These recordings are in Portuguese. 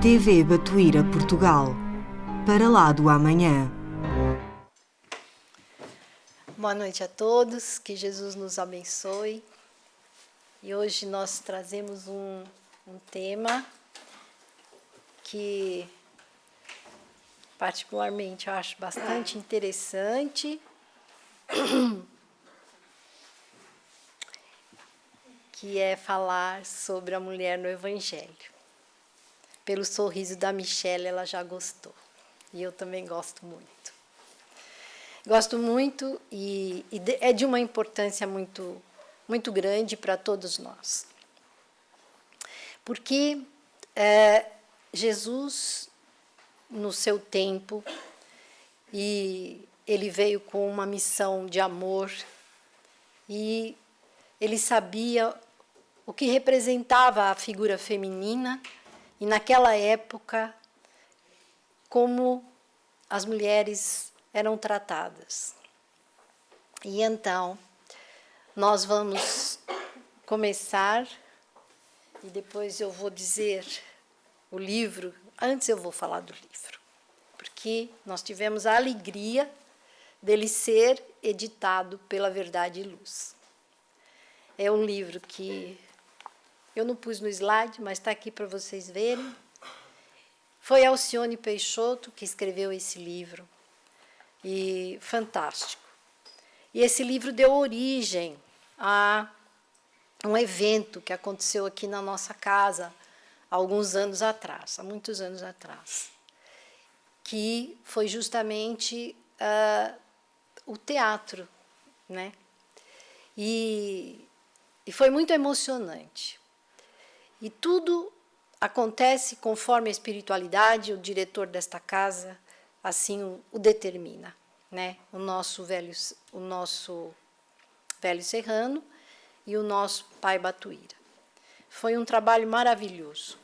TV Batuíra Portugal, para lá do amanhã. Boa noite a todos, que Jesus nos abençoe. E hoje nós trazemos um tema que particularmente eu acho bastante interessante, que é falar sobre a mulher no Evangelho. Pelo sorriso da Michelle, ela já gostou. E eu também gosto muito. Gosto muito e é de uma importância muito grande para todos nós. Porque Jesus, no seu tempo, e ele veio com uma missão de amor, e ele sabia o que representava a figura feminina, e naquela época, como as mulheres eram tratadas. E então, nós vamos começar, e depois eu vou dizer o livro, antes eu vou falar do livro, porque nós tivemos a alegria dele ser editado pela Verdade e Luz. É um livro que eu não pus no slide, mas está aqui para vocês verem. Foi Alcione Peixoto que escreveu esse livro, e fantástico. E esse livro deu origem a um evento que aconteceu aqui na nossa casa há muitos anos atrás, que foi justamente o teatro, né? E foi muito emocionante. E tudo acontece conforme a espiritualidade, o diretor desta casa assim o determina, né? O nosso velho Serrano e o nosso pai Batuíra. Foi um trabalho maravilhoso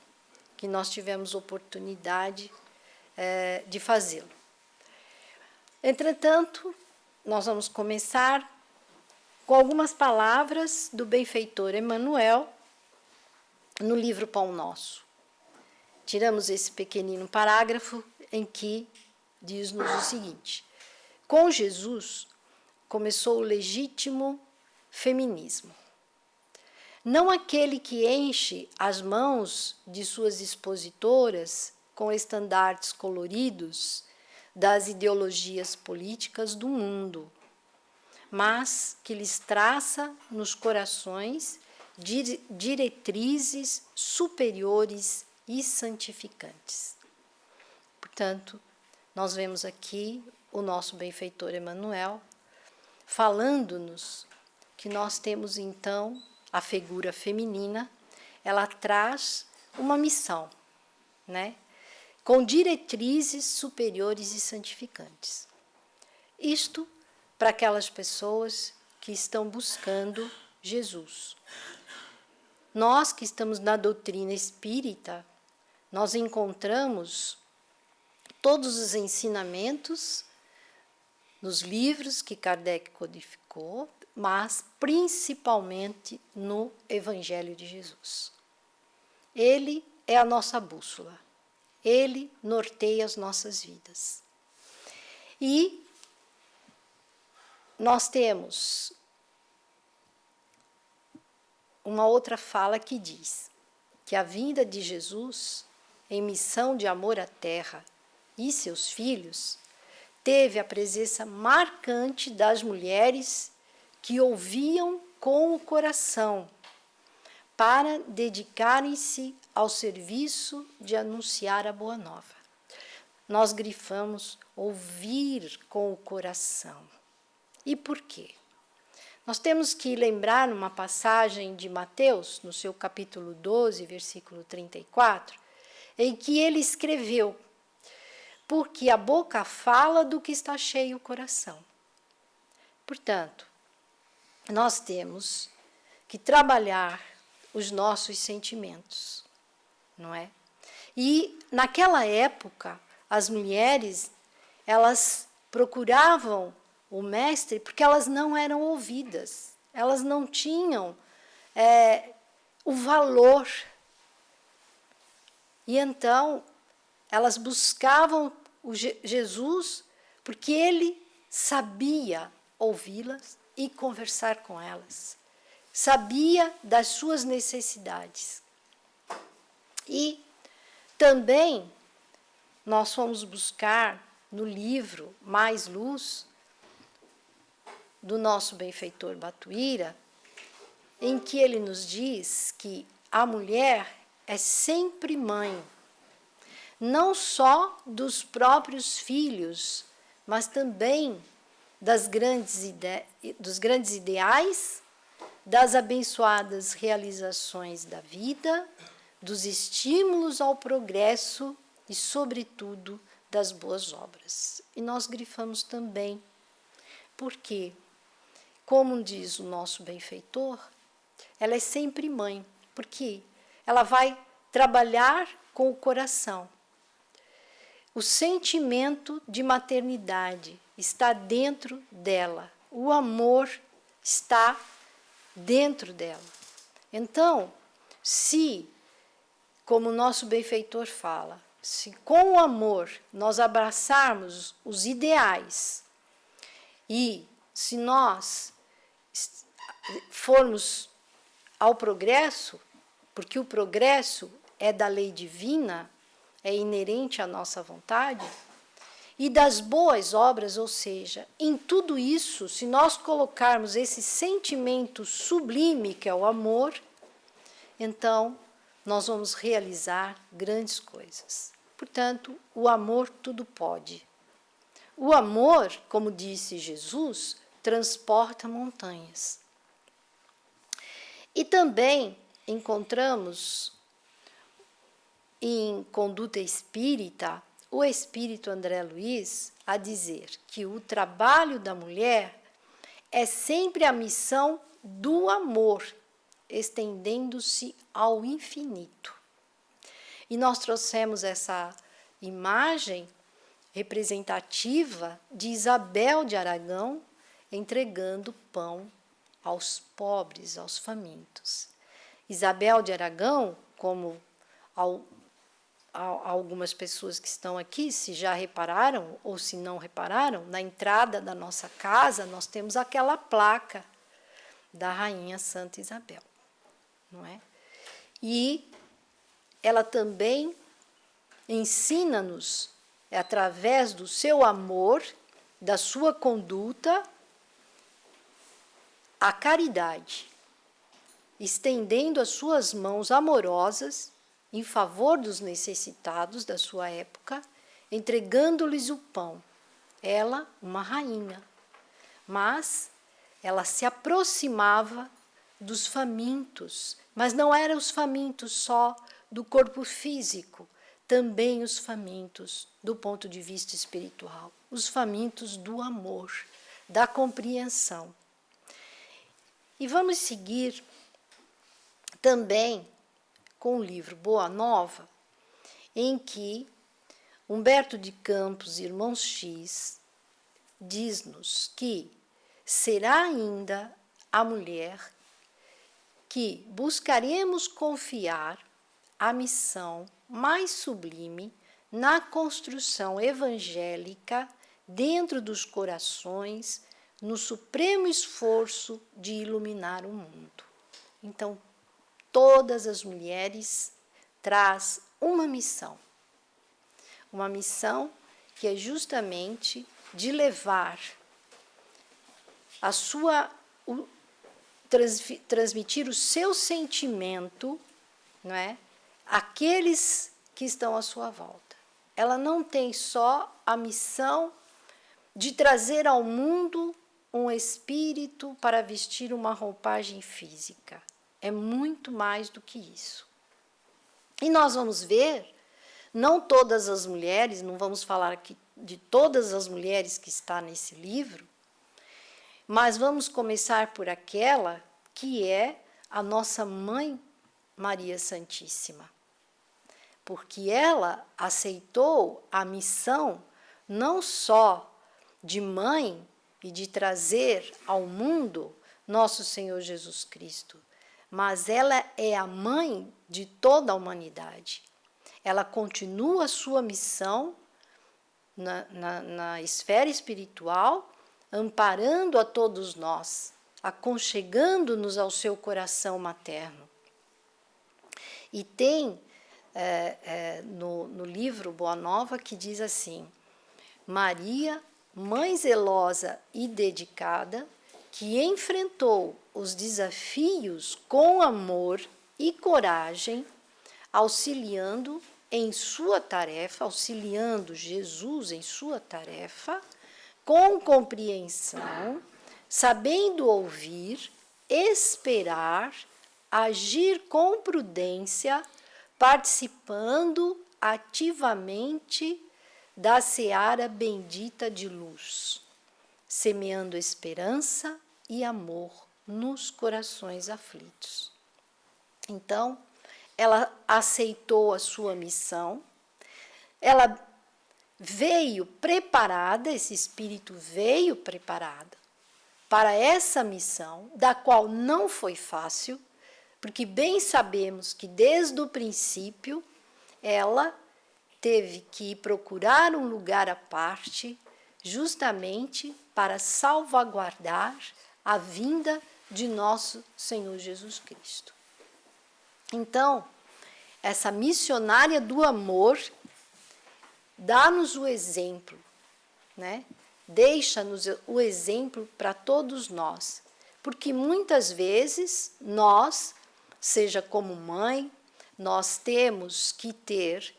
que nós tivemos oportunidade de fazê-lo. Entretanto, nós vamos começar com algumas palavras do benfeitor Emmanuel no livro Pão Nosso. Tiramos esse pequenino parágrafo em que diz-nos o seguinte: com Jesus começou o legítimo feminismo. Não aquele que enche as mãos de suas expositoras com estandartes coloridos das ideologias políticas do mundo, mas que lhes traça nos corações diretrizes superiores e santificantes. Portanto, nós vemos aqui o nosso benfeitor Emmanuel falando-nos que nós temos, então, a figura feminina, ela traz uma missão, né? Com diretrizes superiores e santificantes. Isto para aquelas pessoas que estão buscando Jesus. Nós que estamos na doutrina espírita, nós encontramos todos os ensinamentos nos livros que Kardec codificou, mas principalmente no Evangelho de Jesus. Ele é a nossa bússola, ele norteia as nossas vidas. E nós temos uma outra fala que diz que a vinda de Jesus, em missão de amor à terra e seus filhos, teve a presença marcante das mulheres que ouviam com o coração para dedicarem-se ao serviço de anunciar a boa nova. Nós grifamos ouvir com o coração. E por quê? Nós temos que lembrar uma passagem de Mateus, no seu capítulo 12, versículo 34, em que ele escreveu: porque a boca fala do que está cheio o coração. Portanto, nós temos que trabalhar os nossos sentimentos, não é? E naquela época, as mulheres, elas procuravam o mestre porque elas não eram ouvidas, elas não tinham o valor E então elas buscavam Jesus porque ele sabia ouvi-las e conversar com elas. Sabia das suas necessidades. E também nós fomos buscar no livro Mais Luz, do nosso benfeitor Batuíra, em que ele nos diz que a mulher é sempre mãe, não só dos próprios filhos, mas também dos grandes ideais, das abençoadas realizações da vida, dos estímulos ao progresso e, sobretudo, das boas obras. E nós grifamos também, porque, como diz o nosso benfeitor, ela é sempre mãe, porque ela vai trabalhar com o coração. O sentimento de maternidade está dentro dela, o amor está dentro dela. Então, se, como o nosso benfeitor fala, se com o amor nós abraçarmos os ideais e se nós formos ao progresso, porque o progresso é da lei divina, é inerente à nossa vontade, e das boas obras, ou seja, em tudo isso, se nós colocarmos esse sentimento sublime que é o amor, então nós vamos realizar grandes coisas. Portanto, o amor tudo pode. O amor, como disse Jesus, transporta montanhas. E também encontramos em Conduta Espírita o espírito André Luiz a dizer que o trabalho da mulher é sempre a missão do amor, estendendo-se ao infinito. E nós trouxemos essa imagem representativa de Isabel de Aragão entregando pão aos pobres, aos famintos. Isabel de Aragão, como algumas pessoas que estão aqui, se já repararam ou se não repararam, na entrada da nossa casa nós temos aquela placa da Rainha Santa Isabel, não é? E ela também ensina-nos, através do seu amor, da sua conduta, a caridade, estendendo as suas mãos amorosas em favor dos necessitados da sua época, entregando-lhes o pão. Ela, uma rainha, mas ela se aproximava dos famintos, mas não eram os famintos só do corpo físico, também os famintos do ponto de vista espiritual, os famintos do amor, da compreensão. E vamos seguir também com o livro Boa Nova, em que Humberto de Campos, Irmãos X, diz-nos que será ainda a mulher que buscaremos confiar a missão mais sublime na construção evangélica dentro dos corações, no supremo esforço de iluminar o mundo. Então, todas as mulheres traz uma missão que é justamente de levar transmitir o seu sentimento, não é, àqueles que estão à sua volta. Ela não tem só a missão de trazer ao mundo um espírito para vestir uma roupagem física. É muito mais do que isso. E nós vamos ver, não todas as mulheres, não vamos falar aqui de todas as mulheres que está nesse livro, mas vamos começar por aquela que é a nossa Mãe Maria Santíssima. Porque ela aceitou a missão não só de mãe e de trazer ao mundo nosso Senhor Jesus Cristo, mas ela é a mãe de toda a humanidade. ela continua a sua missão na esfera espiritual, amparando a todos nós, aconchegando-nos ao seu coração materno. E tem no livro Boa Nova que diz assim: Maria, mãe zelosa e dedicada, que enfrentou os desafios com amor e coragem, auxiliando em sua tarefa, auxiliando Jesus em sua tarefa, com compreensão, sabendo ouvir, esperar, agir com prudência, participando ativamente da seara bendita de luz, semeando esperança e amor nos corações aflitos. Então, ela aceitou a sua missão, ela veio preparada, esse espírito veio preparada para essa missão, da qual não foi fácil, porque bem sabemos que desde o princípio ela teve que procurar um lugar à parte, justamente para salvaguardar a vinda de nosso Senhor Jesus Cristo. Então, essa missionária do amor dá-nos o exemplo, né? Deixa-nos o exemplo para todos nós, porque muitas vezes nós, seja como mãe, nós temos que ter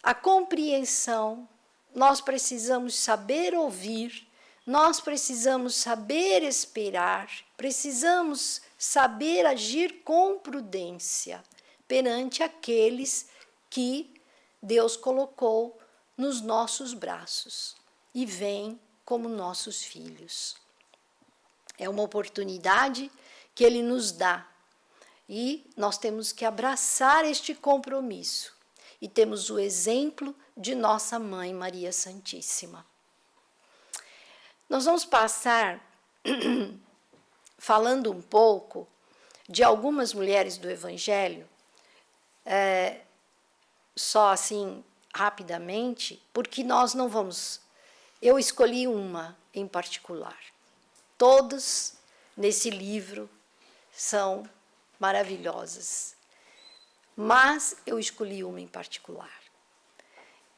a compreensão, nós precisamos saber ouvir, nós precisamos saber esperar, precisamos saber agir com prudência perante aqueles que Deus colocou nos nossos braços e vêm como nossos filhos. É uma oportunidade que Ele nos dá e nós temos que abraçar este compromisso. E temos o exemplo de nossa Mãe Maria Santíssima. Nós vamos passar falando um pouco de algumas mulheres do Evangelho, só assim rapidamente, porque nós não vamos. Eu escolhi uma em particular. Todas nesse livro são maravilhosas, mas eu escolhi uma em particular.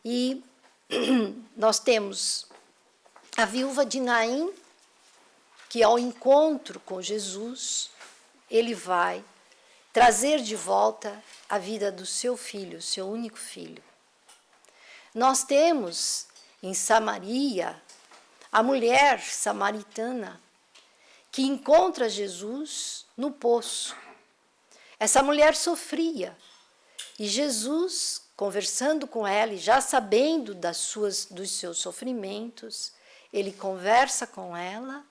E nós temos a viúva de Naim, que ao encontro com Jesus, ele vai trazer de volta a vida do seu filho, seu único filho. Nós temos em Samaria a mulher samaritana que encontra Jesus no poço. Essa mulher sofria e Jesus, conversando com ela e já sabendo dos seus sofrimentos, ele conversa com ela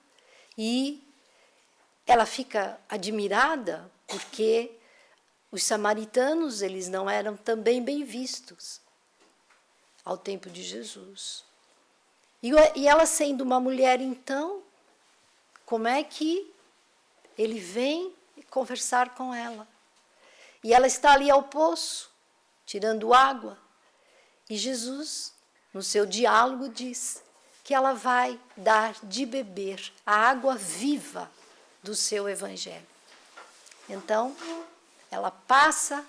e ela fica admirada porque os samaritanos, eles não eram também bem vistos ao tempo de Jesus. E ela sendo uma mulher, então, como é que ele vem conversar com ela? E ela está ali ao poço, tirando água. E Jesus, no seu diálogo, diz que ela vai dar de beber a água viva do seu Evangelho. Então, ela passa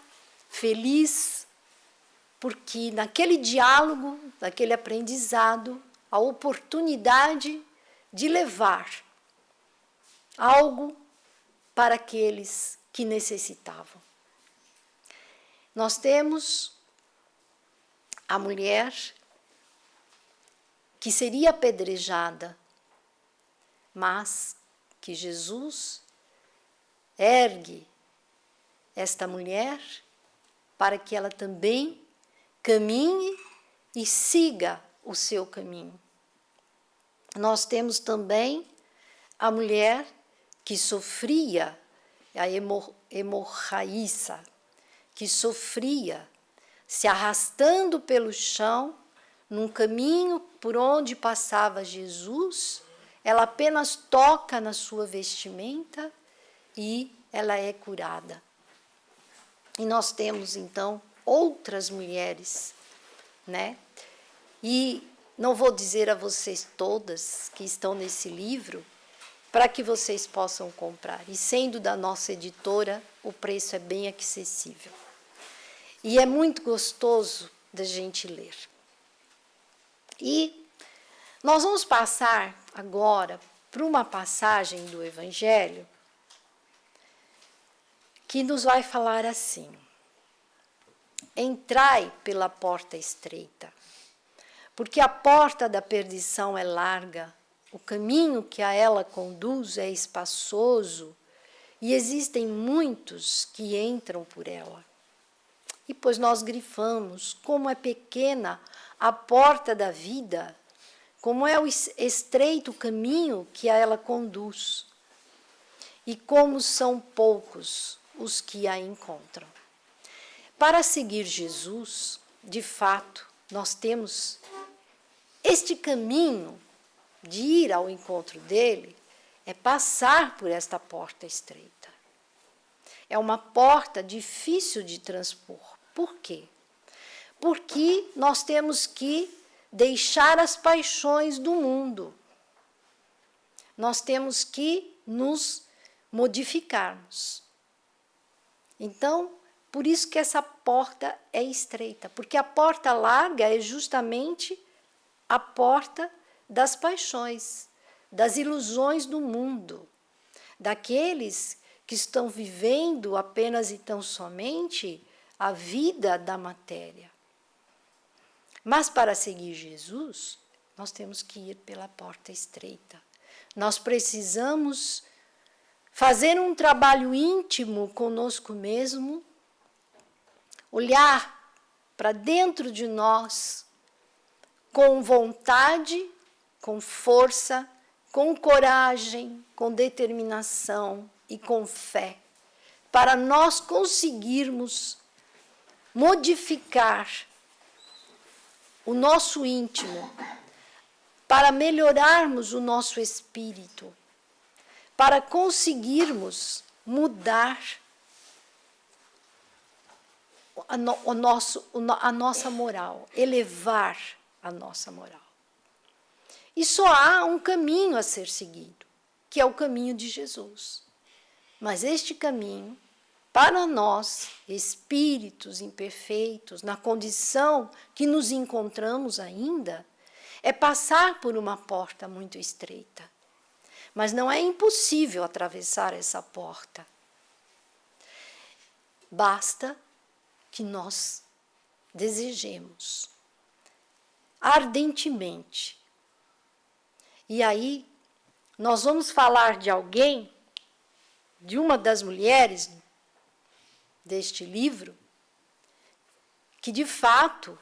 feliz, porque naquele diálogo, naquele aprendizado, a oportunidade de levar algo para aqueles que necessitavam. Nós temos a mulher que seria apedrejada, mas que Jesus ergue esta mulher para que ela também caminhe e siga o seu caminho. Nós temos também a mulher que sofria, a hemorraíça, que sofria, se arrastando pelo chão, num caminho por onde passava Jesus, ela apenas toca na sua vestimenta e ela é curada. E nós temos, então, outras mulheres, né? E não vou dizer a vocês todas que estão nesse livro, para que vocês possam comprar. E sendo da nossa editora, o preço é bem acessível. E é muito gostoso da gente ler. E nós vamos passar agora para uma passagem do Evangelho que nos vai falar assim: entrai pela porta estreita, porque a porta da perdição é larga, o caminho que a ela conduz é espaçoso e existem muitos que entram por ela. E pois nós grifamos como é pequena a porta da vida, como é o estreito caminho que a ela conduz, e como são poucos os que a encontram. Para seguir Jesus, de fato, nós temos este caminho de ir ao encontro dele, é passar por esta porta estreita. É uma porta difícil de transpor. Por quê? Porque nós temos que deixar as paixões do mundo. Nós temos que nos modificarmos. Então, por isso que essa porta é estreita, porque a porta larga é justamente a porta das paixões, das ilusões do mundo, daqueles que estão vivendo apenas e tão somente a vida da matéria. Mas para seguir Jesus, nós temos que ir pela porta estreita. Nós precisamos fazer um trabalho íntimo conosco mesmo, olhar para dentro de nós com vontade, com força, com coragem, com determinação e com fé, para nós conseguirmos modificar o nosso íntimo, para melhorarmos o nosso espírito, para conseguirmos mudar a nossa moral, elevar a nossa moral. E só há um caminho a ser seguido, que é o caminho de Jesus. Mas este caminho, para nós, espíritos imperfeitos, na condição que nos encontramos ainda, é passar por uma porta muito estreita. Mas não é impossível atravessar essa porta. Basta que nós desejemos ardentemente. E aí, nós vamos falar de alguém, de uma das mulheres deste livro, que de fato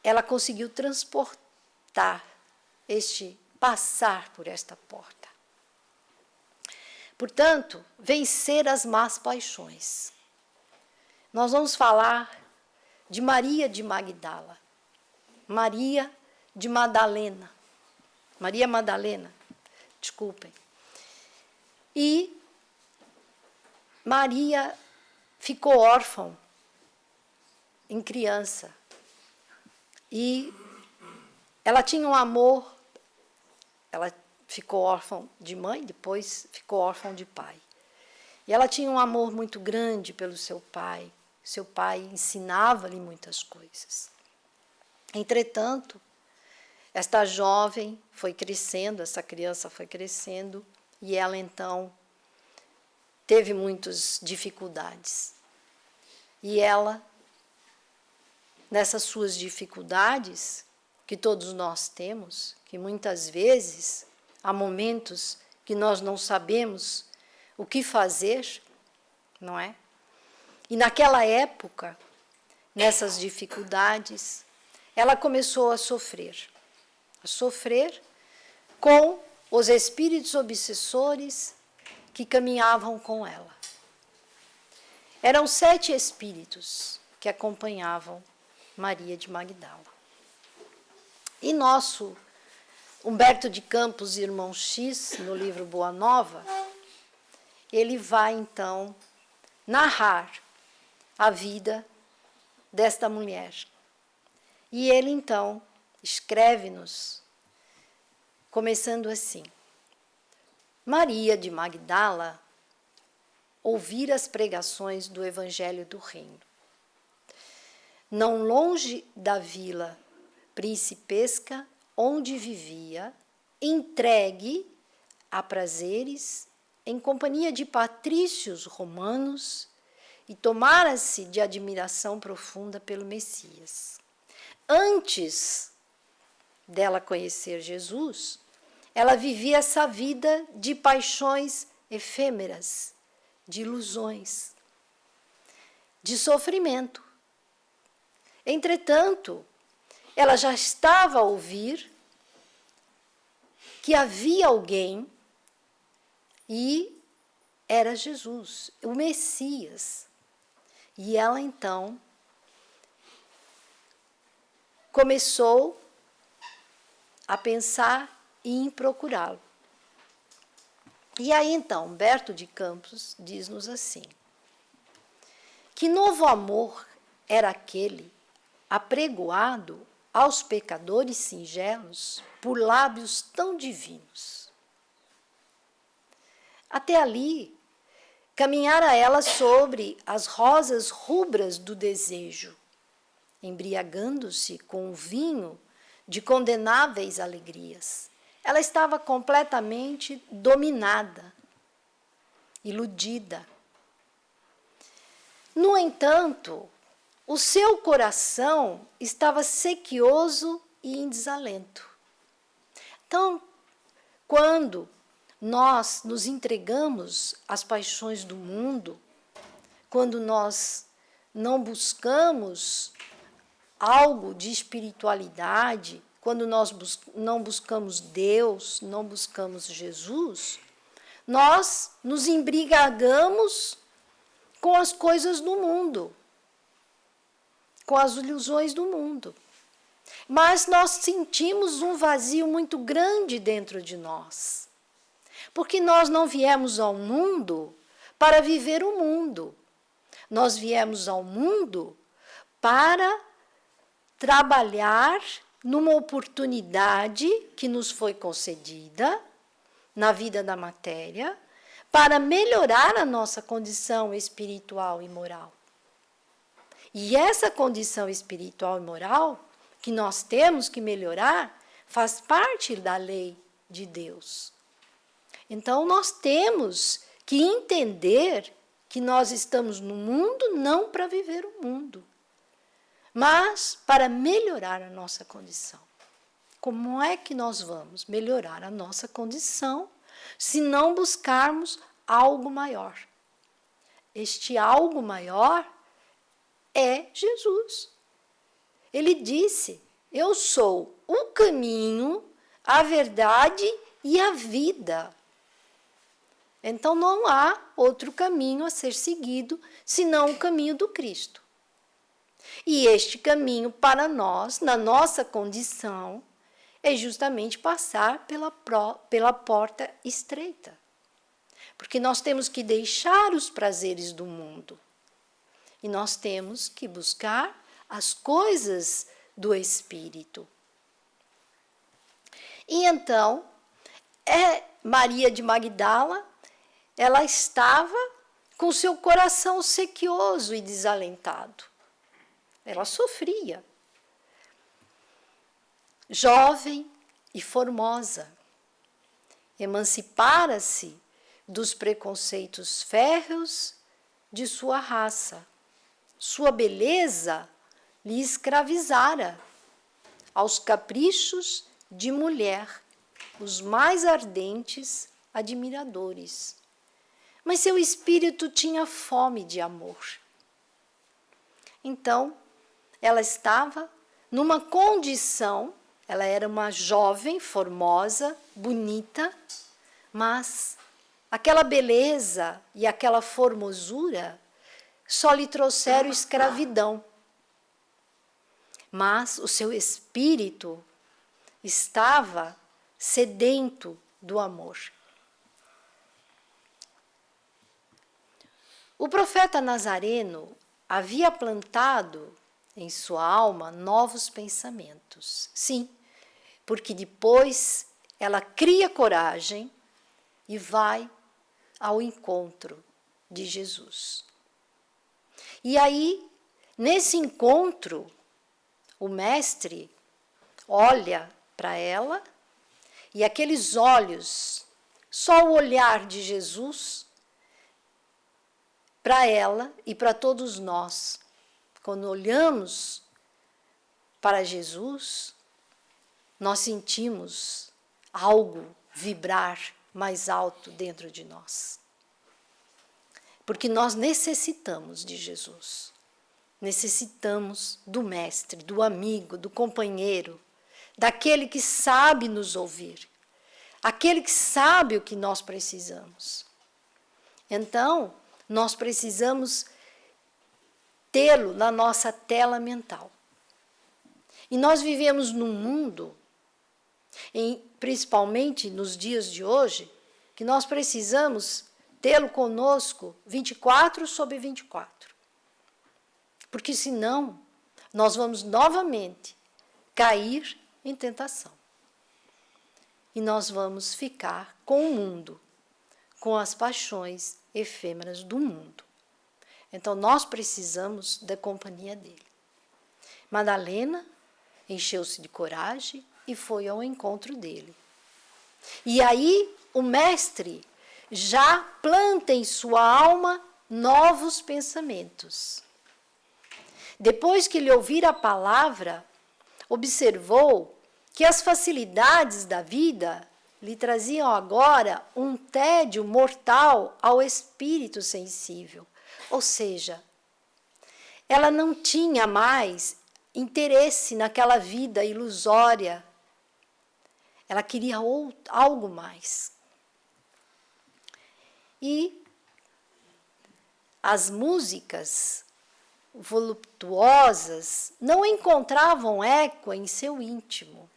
ela conseguiu transportar passar por esta porta. Portanto, vencer as más paixões. Nós vamos falar de Maria de Magdala, Maria Madalena, desculpem. E Maria ficou órfã em criança. E ela tinha um amor, ela ficou órfã de mãe, depois ficou órfã de pai. E ela tinha um amor muito grande pelo seu pai. Seu pai ensinava-lhe muitas coisas. Entretanto, esta jovem foi crescendo, essa criança foi crescendo, e ela então teve muitas dificuldades. E ela, nessas suas dificuldades, que todos nós temos, que muitas vezes há momentos que nós não sabemos o que fazer, não é? E naquela época, nessas dificuldades, ela começou a sofrer com os espíritos obsessores que caminhavam com ela. Eram 7 espíritos que acompanhavam Maria de Magdala. E nosso Humberto de Campos, irmão X, no livro Boa Nova, ele vai então narrar a vida desta mulher. E ele, então, escreve-nos, começando assim: Maria de Magdala ouvira as pregações do Evangelho do Reino. Não longe da vila principesca onde vivia, entregue a prazeres, em companhia de patrícios romanos, e tomara-se de admiração profunda pelo Messias. Antes dela conhecer Jesus, ela vivia essa vida de paixões efêmeras, de ilusões, de sofrimento. Entretanto, ela já estava a ouvir que havia alguém e era Jesus, o Messias. E ela, então, começou a pensar em procurá-lo. E aí, então, Humberto de Campos diz-nos assim: que novo amor era aquele apregoado aos pecadores singelos por lábios tão divinos. Até ali, caminhara ela sobre as rosas rubras do desejo, embriagando-se com o vinho de condenáveis alegrias. Ela estava completamente dominada, iludida. No entanto, o seu coração estava sequioso e em desalento. Então, quando nós nos entregamos às paixões do mundo, quando nós não buscamos algo de espiritualidade, quando nós não buscamos Deus, não buscamos Jesus, nós nos embriagamos com as coisas do mundo, com as ilusões do mundo. Mas nós sentimos um vazio muito grande dentro de nós, porque nós não viemos ao mundo para viver o mundo. Nós viemos ao mundo para trabalhar numa oportunidade que nos foi concedida na vida da matéria para melhorar a nossa condição espiritual e moral. E essa condição espiritual e moral que nós temos que melhorar faz parte da lei de Deus. Então, nós temos que entender que nós estamos no mundo não para viver o mundo, mas para melhorar a nossa condição. Como é que nós vamos melhorar a nossa condição se não buscarmos algo maior? Este algo maior é Jesus. Ele disse: eu sou o caminho, a verdade e a vida. Então não há outro caminho a ser seguido senão o caminho do Cristo. E este caminho para nós, na nossa condição, é justamente passar pela porta estreita. Porque nós temos que deixar os prazeres do mundo. E nós temos que buscar as coisas do Espírito. E então, Maria de Magdala, ela estava com seu coração sequioso e desalentado. Ela sofria. Jovem e formosa, emancipara-se dos preconceitos férreos de sua raça. Sua beleza lhe escravizara aos caprichos de mulher, os mais ardentes admiradores. Mas seu espírito tinha fome de amor. Então, ela estava numa condição, ela era uma jovem, formosa, bonita, mas aquela beleza e aquela formosura só lhe trouxeram escravidão. Mas o seu espírito estava sedento do amor. O profeta Nazareno havia plantado em sua alma novos pensamentos. Sim, porque depois ela cria coragem e vai ao encontro de Jesus. E aí, nesse encontro, o mestre olha para ela e aqueles olhos, só o olhar de Jesus para ela e para todos nós, quando olhamos para Jesus, nós sentimos algo vibrar mais alto dentro de nós. Porque nós necessitamos de Jesus. Necessitamos do mestre, do amigo, do companheiro, daquele que sabe nos ouvir, aquele que sabe o que nós precisamos. Então, nós precisamos tê-lo na nossa tela mental. E nós vivemos num mundo, principalmente nos dias de hoje, que nós precisamos tê-lo conosco 24/24. Porque senão, nós vamos novamente cair em tentação. E nós vamos ficar com o mundo, com as paixões efêmeras do mundo. Então, nós precisamos da companhia dele. Madalena encheu-se de coragem e foi ao encontro dele. E aí, o mestre já planta em sua alma novos pensamentos. Depois que ele ouvir a palavra, observou que as facilidades da vida lhe traziam agora um tédio mortal ao espírito sensível. Ou seja, ela não tinha mais interesse naquela vida ilusória. Ela queria algo mais. E as músicas voluptuosas não encontravam eco em seu íntimo.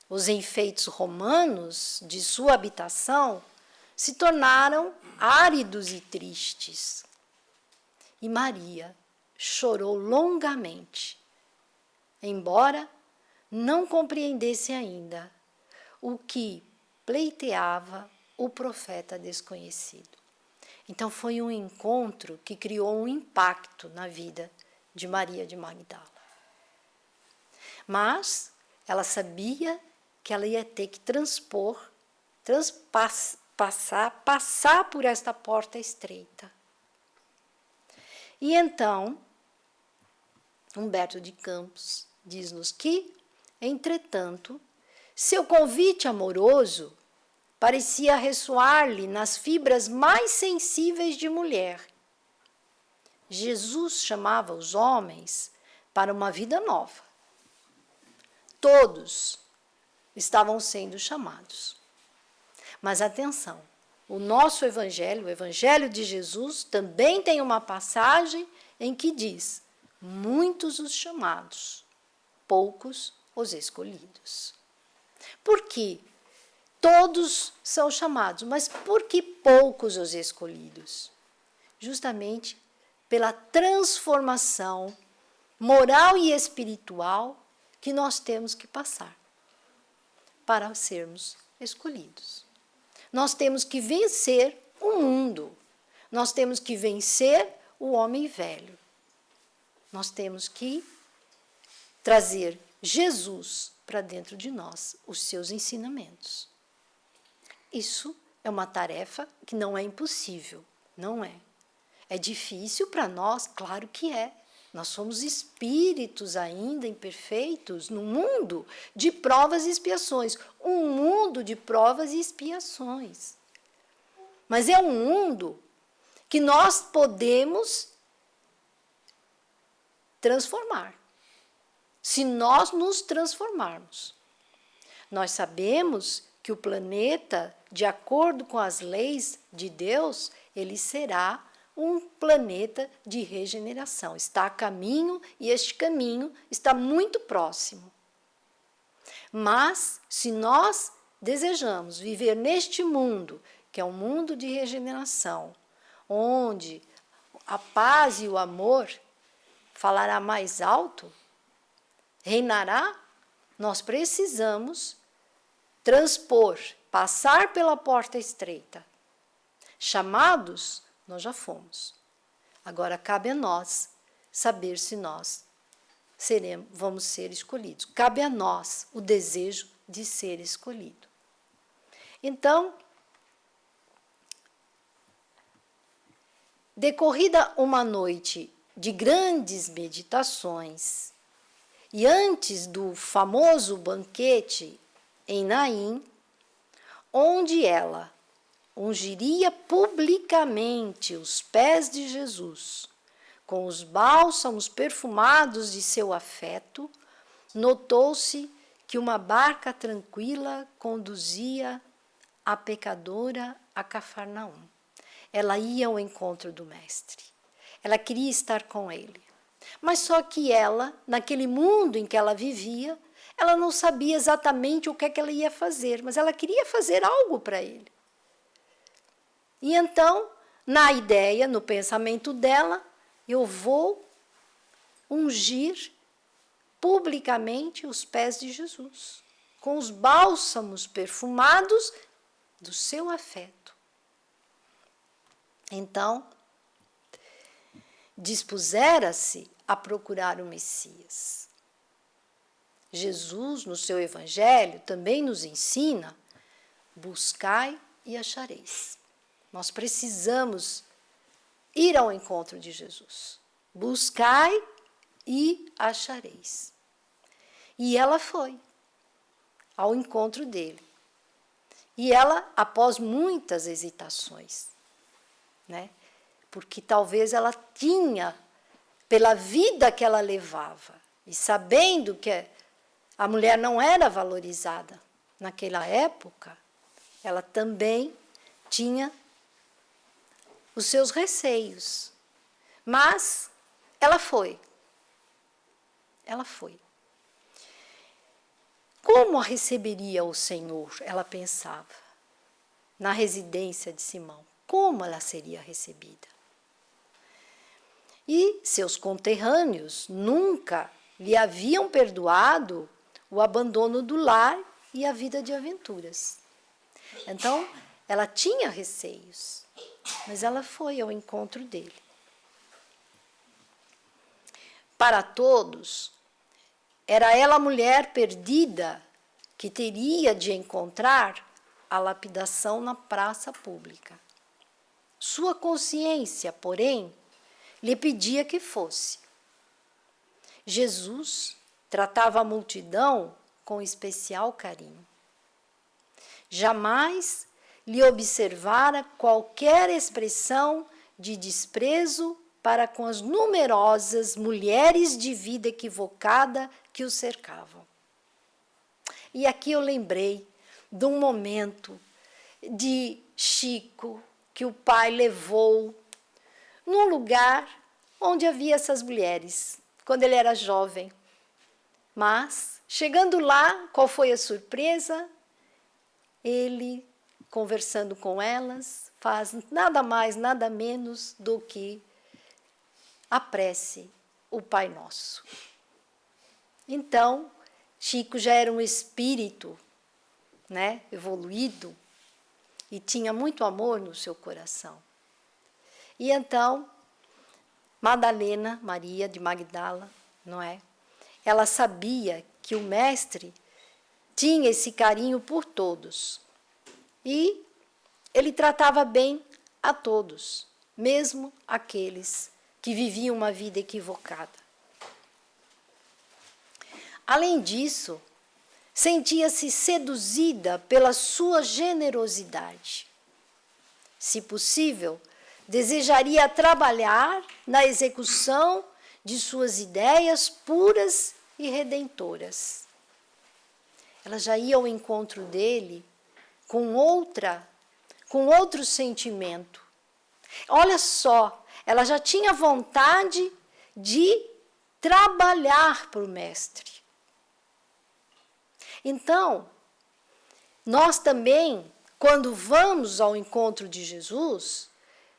Os enfeites romanos de sua habitação se tornaram áridos e tristes. E Maria chorou longamente, embora não compreendesse ainda o que pleiteava o profeta desconhecido. Então foi um encontro que criou um impacto na vida de Maria de Magdala. Mas ela sabia que ela ia ter que passar por esta porta estreita. E então, Humberto de Campos diz-nos que, entretanto, seu convite amoroso parecia ressoar-lhe nas fibras mais sensíveis de mulher. Jesus chamava os homens para uma vida nova. Todos estavam sendo chamados. Mas atenção, o nosso evangelho, o evangelho de Jesus, também tem uma passagem em que diz: muitos os chamados, poucos os escolhidos. Por quê? Todos são chamados, mas por que poucos os escolhidos? Justamente pela transformação moral e espiritual que nós temos que passar para sermos escolhidos. Nós temos que vencer o mundo, nós temos que vencer o homem velho. Nós temos que trazer Jesus para dentro de nós, os seus ensinamentos. Isso é uma tarefa que não é impossível, não é. É difícil para nós, claro que é. Nós somos espíritos ainda imperfeitos num mundo de provas e expiações. Um mundo de provas e expiações. Mas é um mundo que nós podemos transformar. Se nós nos transformarmos. Nós sabemos que o planeta, de acordo com as leis de Deus, ele será um planeta de regeneração. Está a caminho e este caminho está muito próximo. Mas, se nós desejamos viver neste mundo, que é um mundo de regeneração, onde a paz e o amor falará mais alto, reinará, nós precisamos transpor, passar pela porta estreita. Chamados, nós já fomos. Agora cabe a nós saber se nós vamos ser escolhidos. Cabe a nós o desejo de ser escolhido. Então, decorrida uma noite de grandes meditações, e antes do famoso banquete em Naim, onde ela ungiria publicamente os pés de Jesus com os bálsamos perfumados de seu afeto, notou-se que uma barca tranquila conduzia a pecadora a Cafarnaum. Ela ia ao encontro do Mestre. Ela queria estar com ele. Mas só que ela, naquele mundo em que ela vivia, ela não sabia exatamente o que é que ela ia fazer, mas ela queria fazer algo para ele. E então, na ideia, no pensamento dela, eu vou ungir publicamente os pés de Jesus, com os bálsamos perfumados do seu afeto. Então, dispusera-se a procurar o Messias. Jesus, no seu Evangelho, também nos ensina: buscai e achareis. Nós precisamos ir ao encontro de Jesus. Buscai e achareis. E ela foi ao encontro dele. E ela, após muitas hesitações, né? Porque talvez ela tinha, pela vida que ela levava, e sabendo que a mulher não era valorizada naquela época, ela também tinha os seus receios. Mas ela foi. Ela foi. Como a receberia o Senhor? Ela pensava. Na residência de Simão. Como ela seria recebida? E seus conterrâneos nunca lhe haviam perdoado o abandono do lar e a vida de aventuras. Então, ela tinha receios, mas ela foi ao encontro dele. Para todos, era ela a mulher perdida que teria de encontrar a lapidação na praça pública. Sua consciência, porém, lhe pedia que fosse. Jesus tratava a multidão com especial carinho. Jamais lhe observara qualquer expressão de desprezo para com as numerosas mulheres de vida equivocada que o cercavam. E aqui eu lembrei de um momento de Chico, que o pai levou num lugar onde havia essas mulheres, quando ele era jovem. Mas, chegando lá, qual foi a surpresa? Ele, conversando com elas, faz nada mais, nada menos do que a prece, o Pai Nosso. Então, Chico já era um espírito, né, evoluído, e tinha muito amor no seu coração. E então, Madalena, Maria de Magdala, não é? Ela sabia que o Mestre tinha esse carinho por todos. E ele tratava bem a todos, mesmo aqueles que viviam uma vida equivocada. Além disso, sentia-se seduzida pela sua generosidade. Se possível, desejaria trabalhar na execução de suas ideias puras e redentoras. Ela já ia ao encontro dele com outro sentimento. Olha só, ela já tinha vontade de trabalhar para o Mestre. Então, nós também, quando vamos ao encontro de Jesus,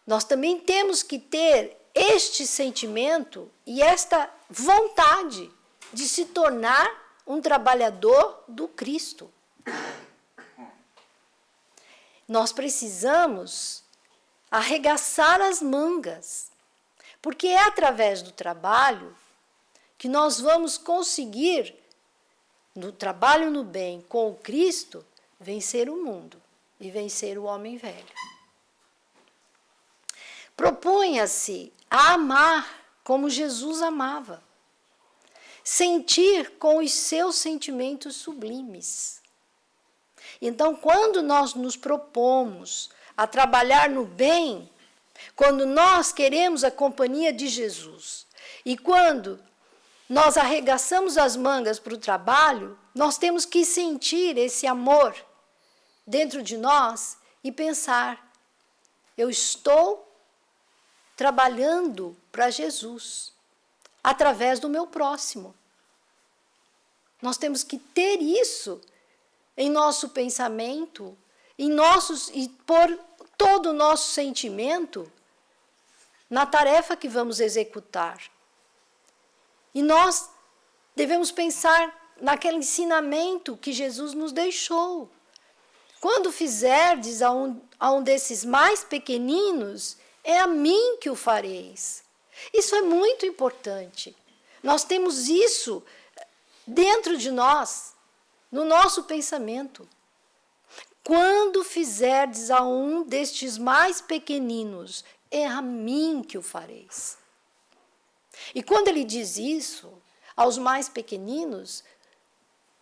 nós também temos que ter este sentimento e esta vontade de se tornar um trabalhador do Cristo. Nós precisamos arregaçar as mangas, porque é através do trabalho que nós vamos conseguir, no trabalho no bem com o Cristo, vencer o mundo e vencer o homem velho. Proponha-se a amar como Jesus amava, sentir com os seus sentimentos sublimes. Então, quando nós nos propomos a trabalhar no bem, quando nós queremos a companhia de Jesus e quando nós arregaçamos as mangas para o trabalho, nós temos que sentir esse amor dentro de nós e pensar: eu estou trabalhando para Jesus através do meu próximo. Nós temos que ter isso em nosso pensamento, e pôr todo o nosso sentimento na tarefa que vamos executar. E nós devemos pensar naquele ensinamento que Jesus nos deixou. Quando fizerdes a um desses mais pequeninos, é a mim que o fareis. Isso é muito importante. Nós temos isso dentro de nós, no nosso pensamento. Quando fizerdes a um destes mais pequeninos, é a mim que o fareis. E quando ele diz isso, aos mais pequeninos,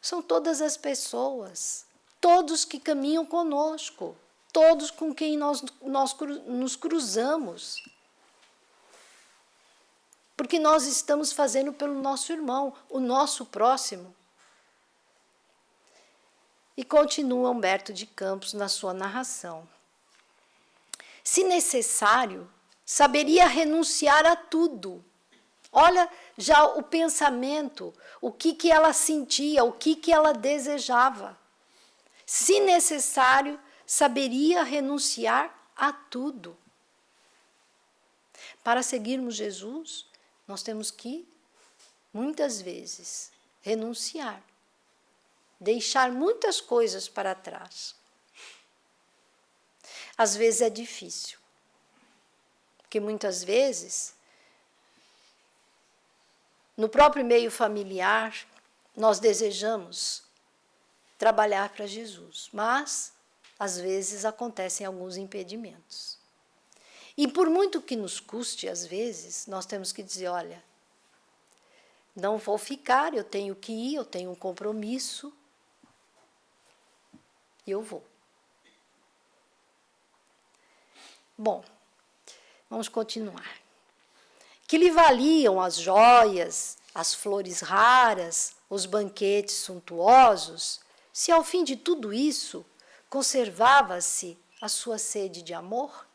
são todas as pessoas, todos que caminham conosco, todos com quem nós nos cruzamos. Porque nós estamos fazendo pelo nosso irmão, o nosso próximo. E continua Humberto de Campos na sua narração. Se necessário, saberia renunciar a tudo. Olha já o pensamento, o que ela sentia, o que ela desejava. Se necessário, saberia renunciar a tudo. Para seguirmos Jesus, nós temos que, muitas vezes, renunciar. Deixar muitas coisas para trás. Às vezes é difícil, porque muitas vezes, no próprio meio familiar, nós desejamos trabalhar para Jesus, mas, às vezes, acontecem alguns impedimentos. E por muito que nos custe, às vezes, nós temos que dizer: olha, não vou ficar, eu tenho que ir, eu tenho um compromisso, e eu vou. Bom, vamos continuar. Que lhe valiam as joias, as flores raras, os banquetes suntuosos, se ao fim de tudo isso conservava-se a sua sede de amor?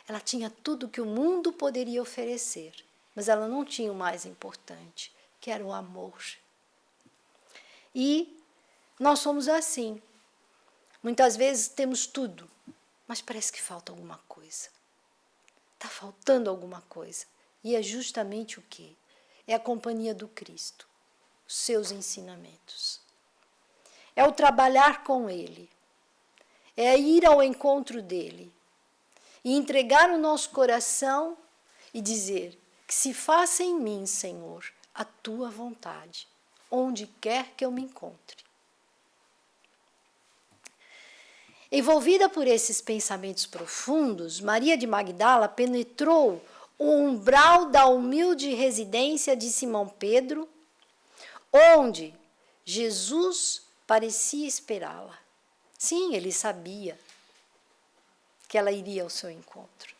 Ela tinha tudo que o mundo poderia oferecer, mas ela não tinha o mais importante, que era o amor. E nós somos assim. Muitas vezes temos tudo, mas parece que falta alguma coisa. Está faltando alguma coisa. E é justamente o quê? É a companhia do Cristo, os seus ensinamentos. É o trabalhar com Ele. É ir ao encontro dEle. E entregar o nosso coração e dizer: que se faça em mim, Senhor, a Tua vontade, onde quer que eu me encontre. Envolvida por esses pensamentos profundos, Maria de Magdala penetrou o umbral da humilde residência de Simão Pedro, onde Jesus parecia esperá-la. Sim, ele sabia que ela iria ao seu encontro.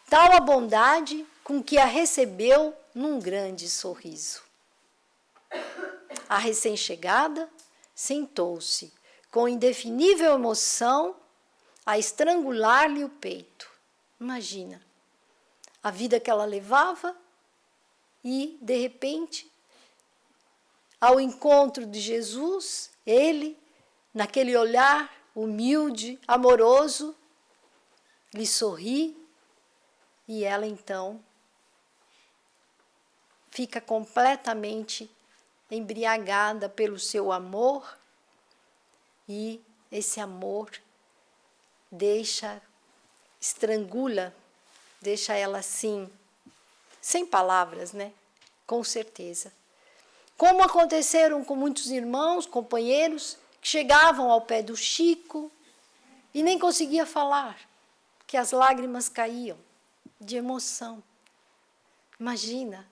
Tal a bondade com que a recebeu num grande sorriso. A recém-chegada sentou-se com indefinível emoção a estrangular-lhe o peito. Imagina a vida que ela levava e, de repente, ao encontro de Jesus, ele, naquele olhar humilde, amoroso, lhe sorri E ela então fica completamente embriagada pelo seu amor, e esse amor estrangula, deixa ela assim, sem palavras, né? Com certeza. Como aconteceram com muitos irmãos, companheiros, que chegavam ao pé do Chico e nem conseguia falar, que as lágrimas caíam de emoção. Imagina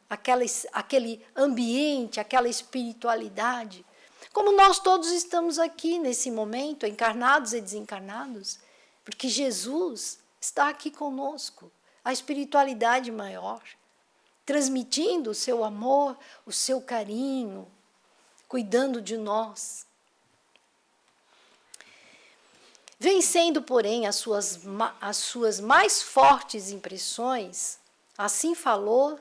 aquele ambiente, aquela espiritualidade. Como nós todos estamos aqui nesse momento, encarnados e desencarnados, porque Jesus está aqui conosco, a espiritualidade maior, transmitindo o seu amor, o seu carinho, cuidando de nós. Vencendo, porém, as suas mais fortes impressões, assim falou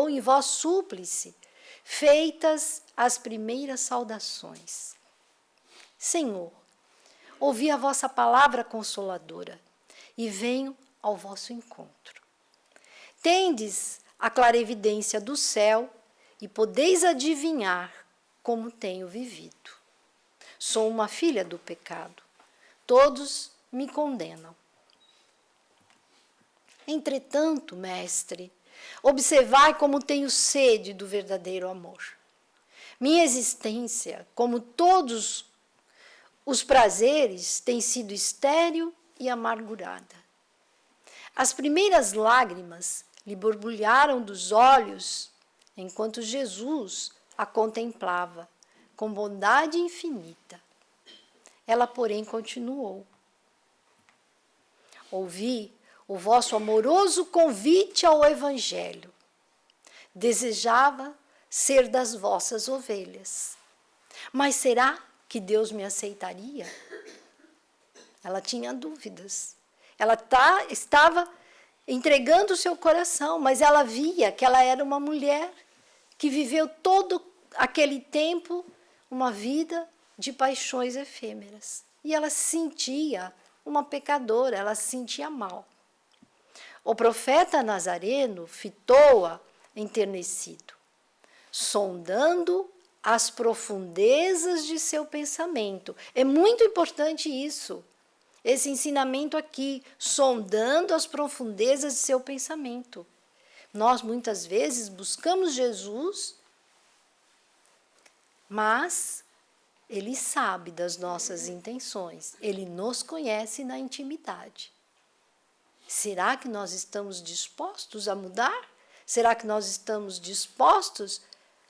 em voz súplice, feitas as primeiras saudações. Senhor, ouvi a vossa palavra consoladora e venho ao vosso encontro. Tendes a clarevidência do céu e podeis adivinhar como tenho vivido. Sou uma filha do pecado. Todos me condenam. Entretanto, mestre, observai como tenho sede do verdadeiro amor. Minha existência, como todos os prazeres, tem sido estéril e amargurada. As primeiras lágrimas lhe borbulharam dos olhos enquanto Jesus a contemplava com bondade infinita. Ela, porém, continuou. Ouvi o vosso amoroso convite ao Evangelho. Desejava ser das vossas ovelhas. Mas será que Deus me aceitaria? Ela tinha dúvidas. Ela estava entregando o seu coração, mas ela via que ela era uma mulher que viveu todo aquele tempo uma vida de paixões efêmeras. E ela se sentia uma pecadora, ela se sentia mal. O profeta Nazareno fitou-a enternecido, sondando as profundezas de seu pensamento. É muito importante isso, esse ensinamento aqui, sondando as profundezas de seu pensamento. Nós, muitas vezes, buscamos Jesus, mas Ele sabe das nossas intenções, Ele nos conhece na intimidade. Será que nós estamos dispostos a mudar? Será que nós estamos dispostos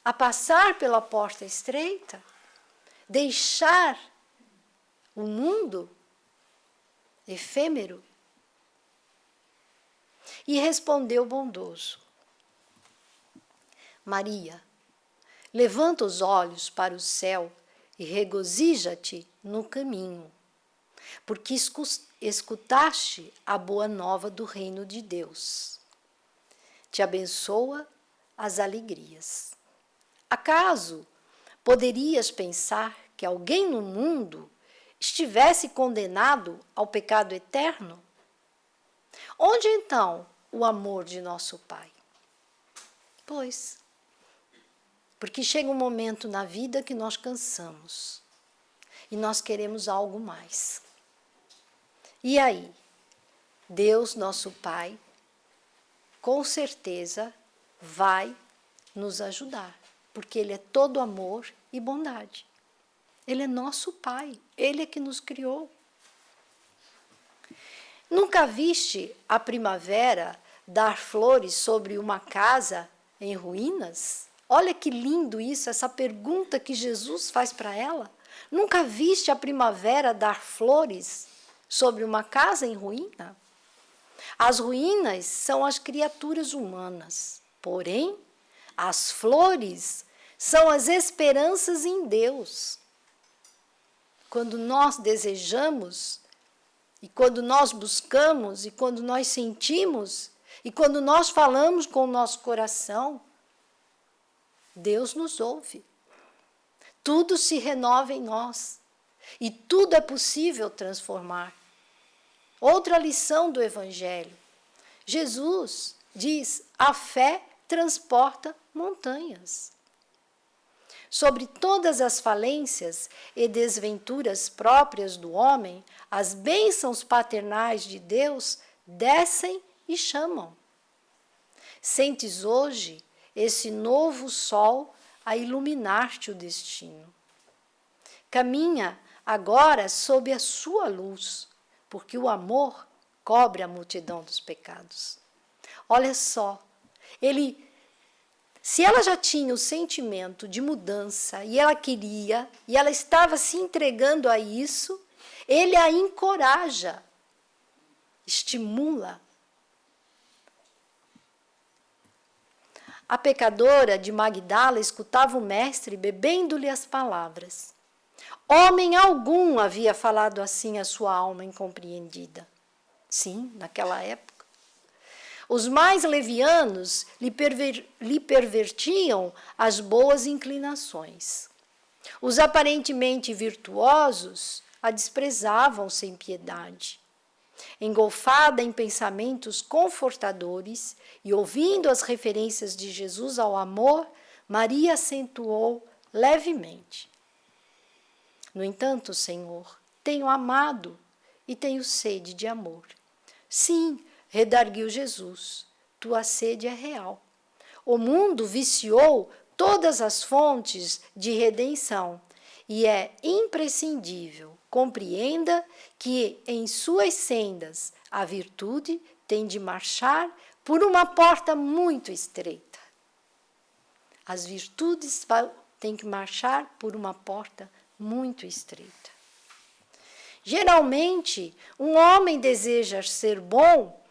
a passar pela porta estreita? Deixar o mundo efêmero? E respondeu bondoso: Maria, levanta os olhos para o céu e regozija-te no caminho, porque escutaste a boa nova do reino de Deus. Te abençoa as alegrias. Acaso poderias pensar que alguém no mundo estivesse condenado ao pecado eterno? Onde então o amor de nosso Pai? Pois, porque chega um momento na vida que nós cansamos e nós queremos algo mais. E aí, Deus, nosso Pai, com certeza vai nos ajudar, porque Ele é todo amor e bondade. Ele é nosso Pai, Ele é que nos criou. Nunca viste a primavera dar flores sobre uma casa em ruínas? Olha que lindo isso, essa pergunta que Jesus faz para ela. Nunca viste a primavera dar flores sobre uma casa em ruína? As ruínas são as criaturas humanas, porém, as flores são as esperanças em Deus. Quando nós desejamos, e quando nós buscamos, e quando nós sentimos, e quando nós falamos com o nosso coração, Deus nos ouve. Tudo se renova em nós. E tudo é possível transformar. Outra lição do Evangelho. Jesus diz: a fé transporta montanhas. Sobre todas as falências e desventuras próprias do homem, as bênçãos paternais de Deus descem e chamam. Sentes hoje esse novo sol a iluminar-te o destino. Caminha agora sob a sua luz, porque o amor cobre a multidão dos pecados. Olha só, se ela já tinha o sentimento de mudança e ela queria, e ela estava se entregando a isso, ele a encoraja, estimula. A pecadora de Magdala escutava o mestre bebendo-lhe as palavras. Homem algum havia falado assim à sua alma incompreendida. Sim, naquela época. Os mais levianos lhe pervertiam as boas inclinações. Os aparentemente virtuosos a desprezavam sem piedade. Engolfada em pensamentos confortadores e ouvindo as referências de Jesus ao amor, Maria acentuou levemente: no entanto, Senhor, tenho amado e tenho sede de amor. Sim, redarguiu Jesus, tua sede é real. O mundo viciou todas as fontes de redenção e é imprescindível, compreenda que em suas sendas a virtude tem de marchar por uma porta muito estreita. As virtudes têm que marchar por uma porta muito estreita. Geralmente, um homem deseja ser bom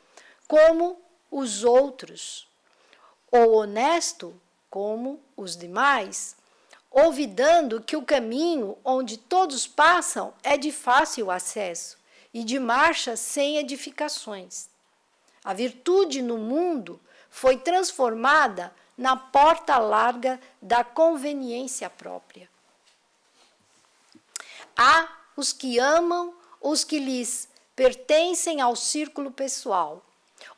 como os outros, ou honesto como os demais, olvidando que o caminho onde todos passam é de fácil acesso e de marcha sem edificações. A virtude no mundo foi transformada na porta larga da conveniência própria. Há os que amam os que lhes pertencem ao círculo pessoal,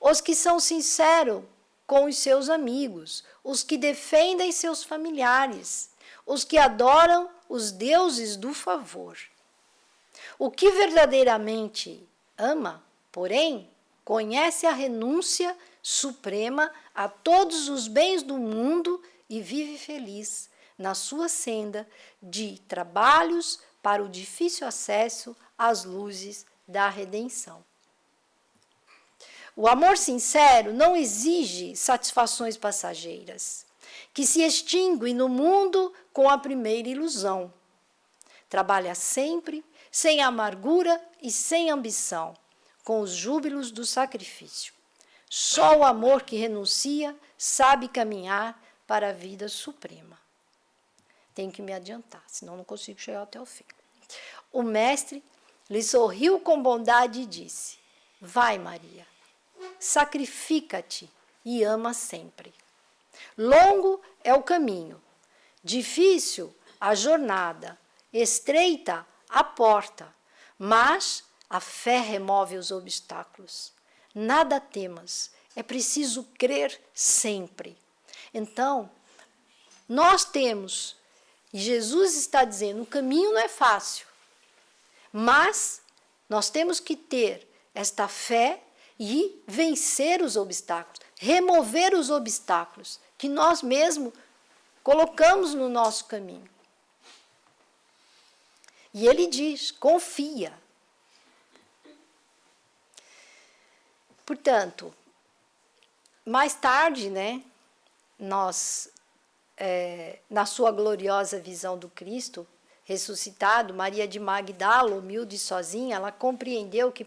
os que são sinceros com os seus amigos, os que defendem seus familiares, os que adoram os deuses do favor. O que verdadeiramente ama, porém, conhece a renúncia suprema a todos os bens do mundo e vive feliz na sua senda de trabalhos para o difícil acesso às luzes da redenção. O amor sincero não exige satisfações passageiras, que se extinguem no mundo com a primeira ilusão. Trabalha sempre, sem amargura e sem ambição, com os júbilos do sacrifício. Só o amor que renuncia sabe caminhar para a vida suprema. Tenho que me adiantar, senão não consigo chegar até o fim. O mestre lhe sorriu com bondade e disse: vai, Maria, sacrifica-te e ama sempre. Longo é o caminho, difícil a jornada, estreita a porta, mas a fé remove os obstáculos. Nada temas, é preciso crer sempre. Então, nós temos, e Jesus está dizendo, o caminho não é fácil, mas nós temos que ter esta fé e vencer os obstáculos, remover os obstáculos que nós mesmos colocamos no nosso caminho. E ele diz, confia. Portanto, mais tarde, nós, na sua gloriosa visão do Cristo ressuscitado, Maria de Magdala, humilde e sozinha, ela compreendeu que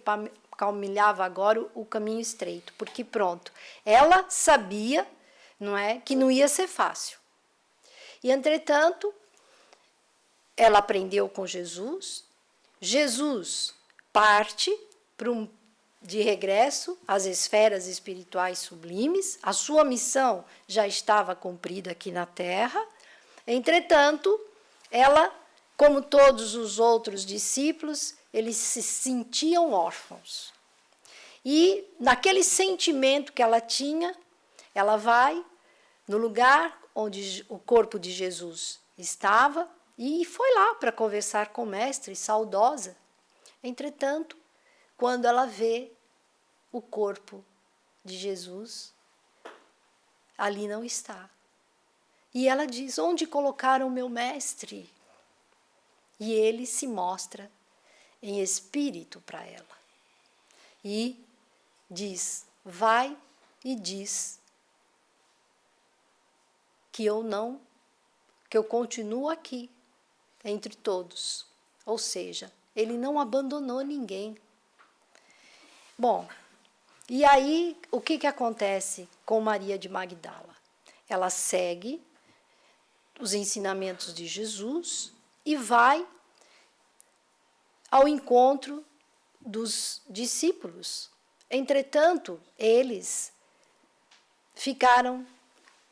caminhava agora o caminho estreito, porque pronto, ela sabia, que não ia ser fácil. E, entretanto, ela aprendeu com Jesus, Jesus parte de regresso às esferas espirituais sublimes, a sua missão já estava cumprida aqui na Terra, entretanto, ela, como todos os outros discípulos, eles se sentiam órfãos. E naquele sentimento que ela tinha, ela vai no lugar onde o corpo de Jesus estava e foi lá para conversar com o mestre, saudosa. Entretanto, quando ela vê o corpo de Jesus, ali não está. E ela diz: onde colocaram o meu mestre? E ele se mostra em espírito para ela. E diz: vai e diz que eu continuo aqui entre todos. Ou seja, ele não abandonou ninguém. Bom, e aí o que acontece com Maria de Magdala? Ela segue os ensinamentos de Jesus e vai ao encontro dos discípulos. Entretanto, eles ficaram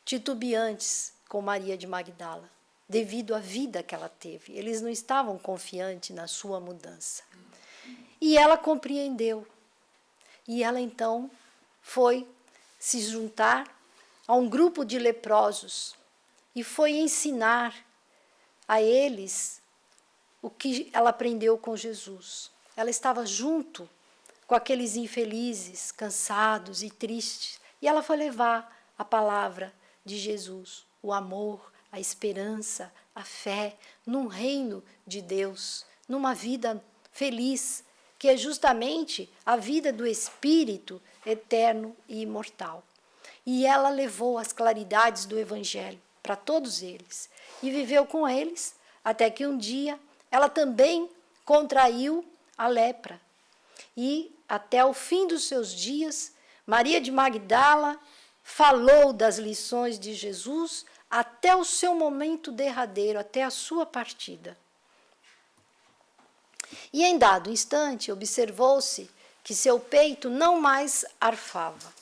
titubeantes com Maria de Magdala, devido à vida que ela teve. Eles não estavam confiantes na sua mudança. E ela compreendeu. E ela então foi se juntar a um grupo de leprosos e foi ensinar a eles o que ela aprendeu com Jesus. Ela estava junto com aqueles infelizes, cansados e tristes, e ela foi levar a palavra de Jesus, o amor, a esperança, a fé, num reino de Deus, numa vida feliz, que é justamente a vida do Espírito eterno e imortal. E ela levou as claridades do Evangelho para todos eles e viveu com eles até que um dia ela também contraiu a lepra. E até o fim dos seus dias, Maria de Magdala falou das lições de Jesus até o seu momento derradeiro, até a sua partida. E em dado instante, observou-se que seu peito não mais arfava.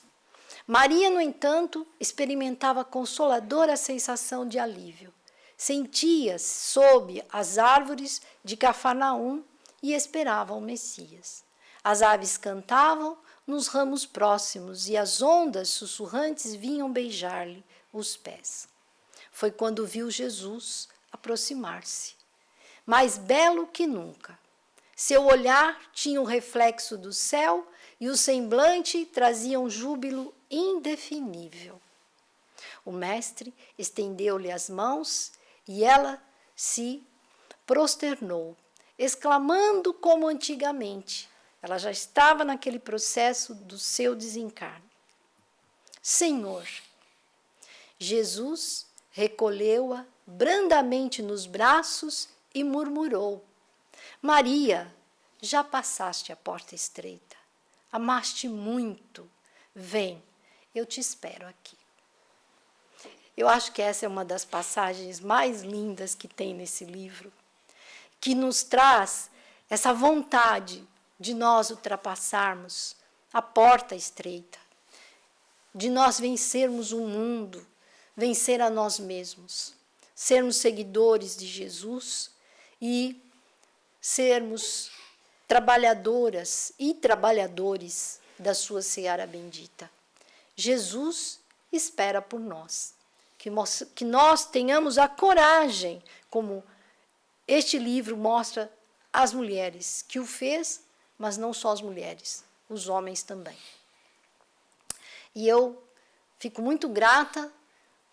Maria, no entanto, experimentava consoladora sensação de alívio. Sentia-se sob as árvores de Cafarnaum e esperava o Messias. As aves cantavam nos ramos próximos e as ondas sussurrantes vinham beijar-lhe os pés. Foi quando viu Jesus aproximar-se, mais belo que nunca. Seu olhar tinha o reflexo do céu e o semblante trazia um júbilo indefinível. O mestre estendeu-lhe as mãos e ela se prosternou, exclamando como antigamente. Ela já estava naquele processo do seu desencarne. Senhor! Jesus recolheu-a brandamente nos braços e murmurou: Maria, já passaste a porta estreita, amaste muito, vem, eu te espero aqui. Eu acho que essa é uma das passagens mais lindas que tem nesse livro, que nos traz essa vontade de nós ultrapassarmos a porta estreita, de nós vencermos o mundo, vencer a nós mesmos, sermos seguidores de Jesus e sermos trabalhadoras e trabalhadores da sua seara bendita. Jesus espera por nós, que nós tenhamos a coragem, como este livro mostra as mulheres que o fez, mas não só as mulheres, os homens também. E eu fico muito grata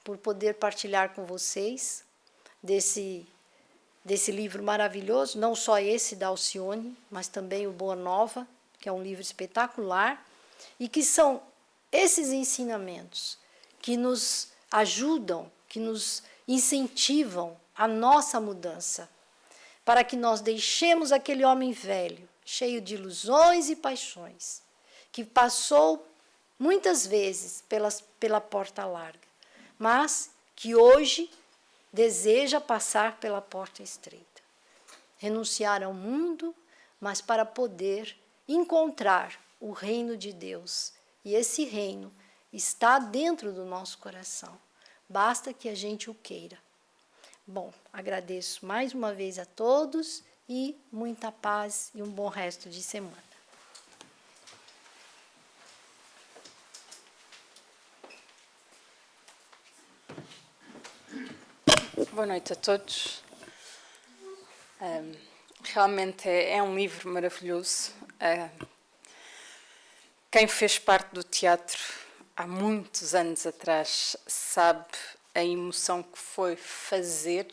por poder partilhar com vocês desse livro maravilhoso, não só esse da Alcione, mas também o Boa Nova, que é um livro espetacular, e que são esses ensinamentos que nos ajudam, que nos incentivam a nossa mudança, para que nós deixemos aquele homem velho, cheio de ilusões e paixões, que passou muitas vezes pela porta larga, mas que hoje deseja passar pela porta estreita. Renunciar ao mundo, mas para poder encontrar o reino de Deus. E esse reino está dentro do nosso coração. Basta que a gente o queira. Bom, agradeço mais uma vez a todos e muita paz e um bom resto de semana. Boa noite a todos. Realmente é um livro maravilhoso. Quem fez parte do teatro há muitos anos atrás sabe a emoção que foi fazer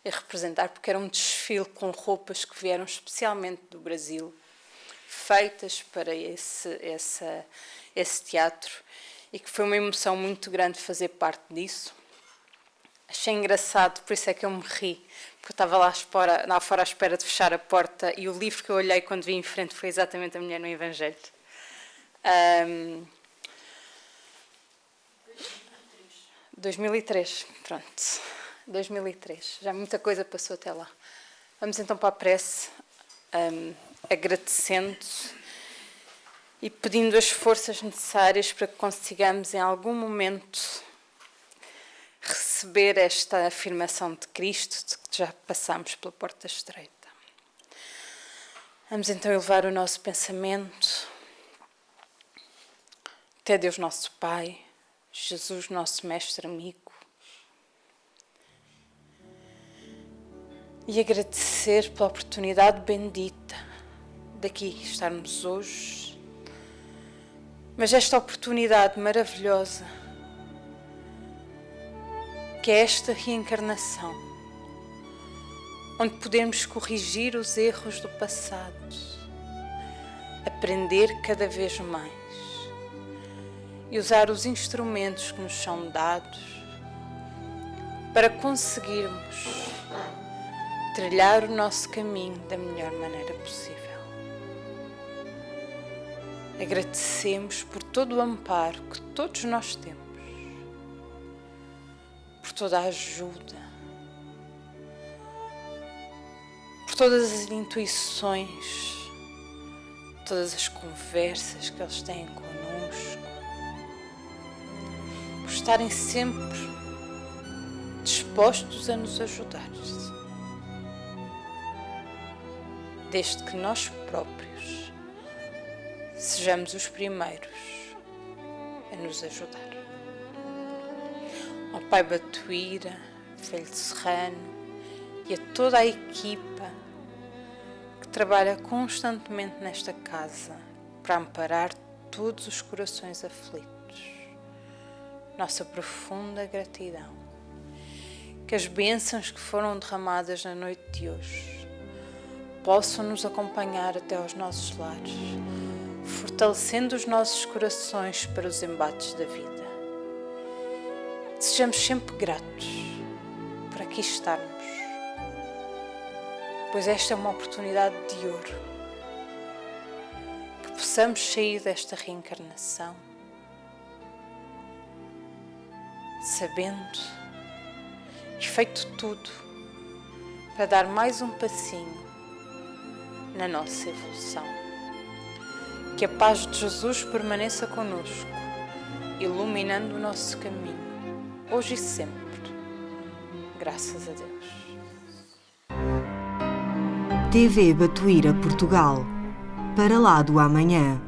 e representar, porque era um desfile com roupas que vieram especialmente do Brasil, feitas para esse teatro, e que foi uma emoção muito grande fazer parte disso. Achei engraçado, por isso é que eu me ri, porque eu estava lá fora à espera de fechar a porta, e o livro que eu olhei quando vi em frente foi exatamente A Mulher no Evangelho. 2003, pronto. 2003, já muita coisa passou até lá. Vamos então para a prece, agradecendo e pedindo as forças necessárias para que consigamos em algum momento receber esta afirmação de Cristo, de que já passamos pela porta estreita. Vamos então elevar o nosso pensamento até Deus nosso Pai, Jesus nosso Mestre amigo, e agradecer pela oportunidade bendita daqui estarmos hoje, mas esta oportunidade maravilhosa que é esta reencarnação, onde podemos corrigir os erros do passado, aprender cada vez mais e usar os instrumentos que nos são dados para conseguirmos trilhar o nosso caminho da melhor maneira possível. Agradecemos por todo o amparo que todos nós temos, por toda a ajuda, por todas as intuições, todas as conversas que eles têm connosco, por estarem sempre dispostos a nos ajudar, desde que nós próprios sejamos os primeiros a nos ajudar. Ao Pai Batuíra, Velho Serrano e a toda a equipa que trabalha constantemente nesta casa para amparar todos os corações aflitos, nossa profunda gratidão. Que as bênçãos que foram derramadas na noite de hoje possam nos acompanhar até aos nossos lares, fortalecendo os nossos corações para os embates da vida. Sejamos sempre gratos por aqui estarmos, pois esta é uma oportunidade de ouro. Que possamos sair desta reencarnação sabendo e feito tudo para dar mais um passinho na nossa evolução. Que a paz de Jesus permaneça connosco, iluminando o nosso caminho, hoje e sempre. Graças a Deus. TV Batuíra Portugal. Para lá do amanhã.